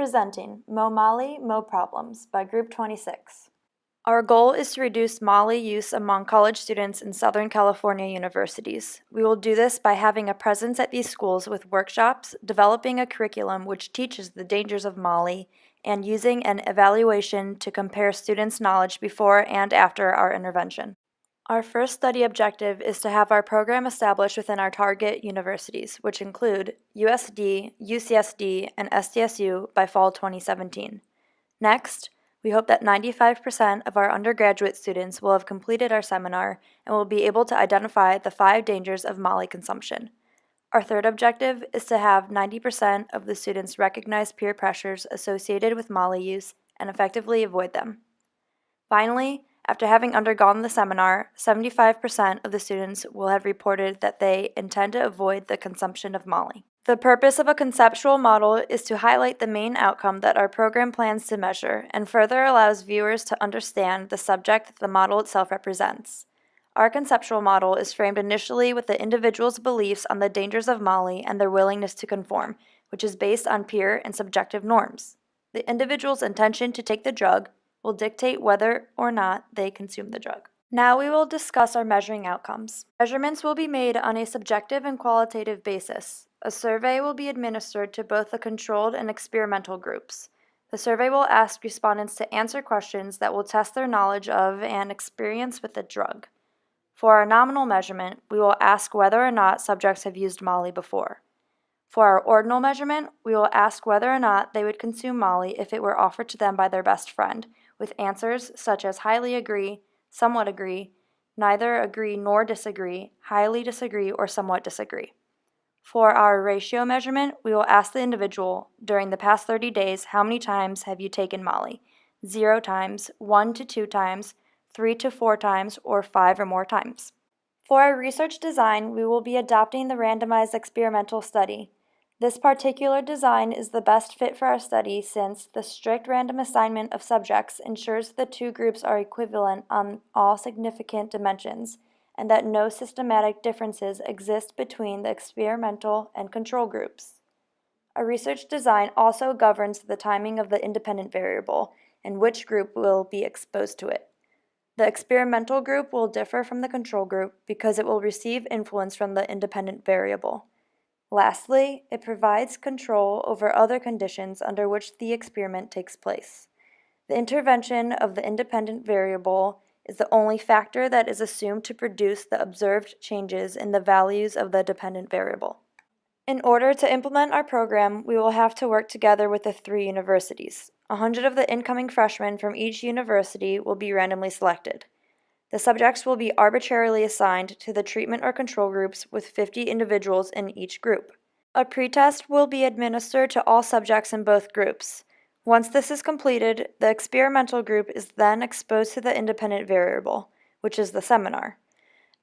Presenting Mo Mali, Mo Problems by Group 26. Our goal is to reduce Mali use among college students in Southern California universities. We will do this by having a presence at these schools with workshops, developing a curriculum which teaches the dangers of Mali, and using an evaluation to compare students' knowledge before and after our intervention. Our first study objective is to have our program established within our target universities, which include USD, UCSD, and SDSU by fall 2017. Next, we hope that 95% of our undergraduate students will have completed our seminar and will be able to identify the 5 dangers of Mali consumption. Our third objective is to have 90% of the students recognize peer pressures associated with Mali use and effectively avoid them. Finally, after having undergone the seminar, 75% of the students will have reported that they intend to avoid the consumption of Mali. The purpose of a conceptual model is to highlight the main outcome that our program plans to measure and further allows viewers to understand the subject that the model itself represents. Our conceptual model is framed initially with the individual's beliefs on the dangers of Mali and their willingness to conform, which is based on peer and subjective norms. The individual's intention to take the drug will dictate whether or not they consume the drug. Now we will discuss our measuring outcomes. Measurements will be made on a subjective and qualitative basis. A survey will be administered to both the controlled and experimental groups. The survey will ask respondents to answer questions that will test their knowledge of and experience with the drug. For our nominal measurement, we will ask whether or not subjects have used Mali before. For our ordinal measurement, we will ask whether or not they would consume Mali if it were offered to them by their best friend, with answers such as highly agree, somewhat agree, neither agree nor disagree, highly disagree, or somewhat disagree. For our ratio measurement, we will ask the individual, during the past 30 days, how many times have you taken Mali? 0 times, 1 to 2 times, 3 to 4 times, or 5 or more times. For our research design, we will be adopting the randomized experimental study. This particular design is the best fit for our study since the strict random assignment of subjects ensures the 2 groups are equivalent on all significant dimensions and that no systematic differences exist between the experimental and control groups. Our research design also governs the timing of the independent variable and which group will be exposed to it. The experimental group will differ from the control group because it will receive influence from the independent variable. Lastly, it provides control over other conditions under which the experiment takes place. The intervention of the independent variable is the only factor that is assumed to produce the observed changes in the values of the dependent variable. In order to implement our program, we will have to work together with the 3 universities. 100 of the incoming freshmen from each university will be randomly selected. The subjects will be arbitrarily assigned to the treatment or control groups with 50 individuals in each group. A pretest will be administered to all subjects in both groups. Once this is completed, the experimental group is then exposed to the independent variable, which is the seminar.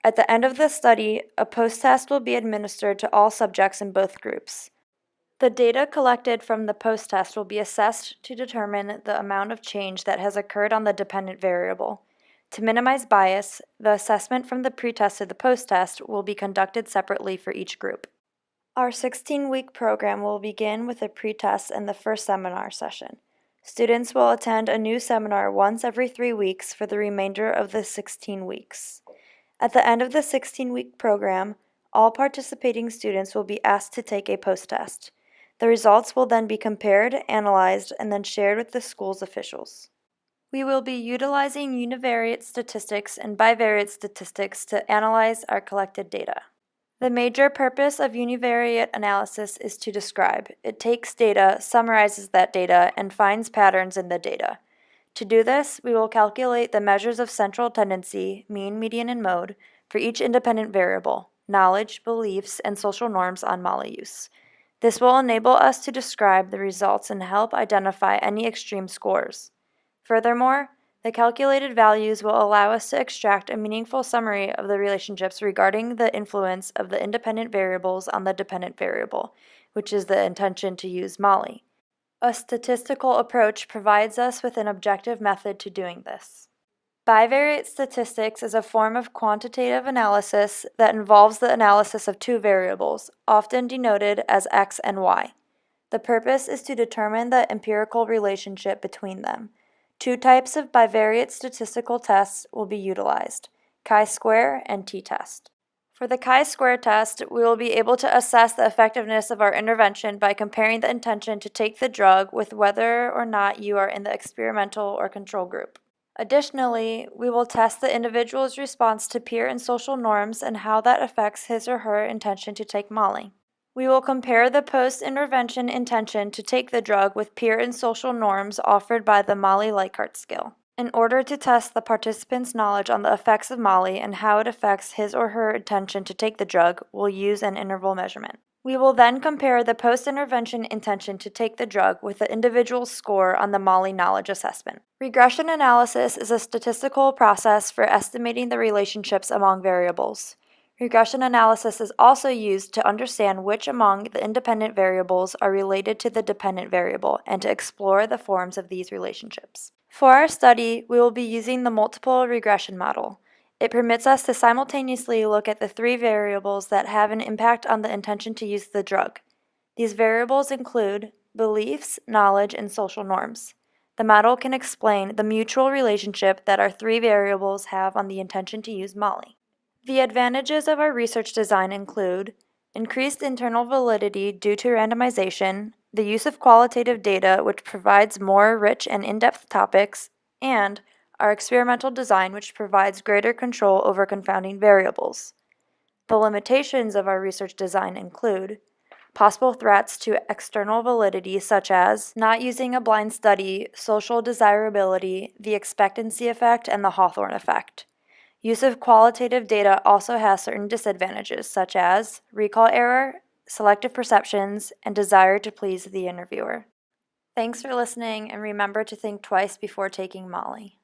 At the end of the study, a post-test will be administered to all subjects in both groups. The data collected from the post-test will be assessed to determine the amount of change that has occurred on the dependent variable. To minimize bias, the assessment from the pretest to the post-test will be conducted separately for each group. Our 16-week program will begin with a pretest and the first seminar session. Students will attend a new seminar once every 3 weeks for the remainder of the 16 weeks. At the end of the 16-week program, all participating students will be asked to take a post-test. The results will then be compared, analyzed, and then shared with the school's officials. We will be utilizing univariate statistics and bivariate statistics to analyze our collected data. The major purpose of univariate analysis is to describe. It takes data, summarizes that data, and finds patterns in the data. To do this, we will calculate the measures of central tendency, mean, median, and mode, for each independent variable, knowledge, beliefs, and social norms on Mali use. This will enable us to describe the results and help identify any extreme scores. Furthermore, the calculated values will allow us to extract a meaningful summary of the relationships regarding the influence of the independent variables on the dependent variable, which is the intention to use Mali. A statistical approach provides us with an objective method to doing this. Bivariate statistics is a form of quantitative analysis that involves the analysis of 2 variables, often denoted as x and y. The purpose is to determine the empirical relationship between them. Two types of bivariate statistical tests will be utilized, chi-square and t-test. For the chi-square test, we will be able to assess the effectiveness of our intervention by comparing the intention to take the drug with whether or not you are in the experimental or control group. Additionally, we will test the individual's response to peer and social norms and how that affects his or her intention to take Molly. We will compare the post-intervention intention to take the drug with peer and social norms offered by the Molly-Likert scale. In order to test the participant's knowledge on the effects of Molly and how it affects his or her intention to take the drug, we'll use an interval measurement. We will then compare the post-intervention intention to take the drug with the individual's score on the Molly Knowledge Assessment. Regression analysis is a statistical process for estimating the relationships among variables. Regression analysis is also used to understand which among the independent variables are related to the dependent variable and to explore the forms of these relationships. For our study, we will be using the multiple regression model. It permits us to simultaneously look at the three variables that have an impact on the intention to use the drug. These variables include beliefs, knowledge, and social norms. The model can explain the mutual relationship that our three variables have on the intention to use Molly. The advantages of our research design include increased internal validity due to randomization, the use of qualitative data which provides more rich and in-depth topics, and our experimental design which provides greater control over confounding variables. The limitations of our research design include possible threats to external validity such as not using a blind study, social desirability, the expectancy effect, and the Hawthorne effect. Use of qualitative data also has certain disadvantages, such as recall error, selective perceptions, and desire to please the interviewer. Thanks for listening, and remember to think twice before taking Molly.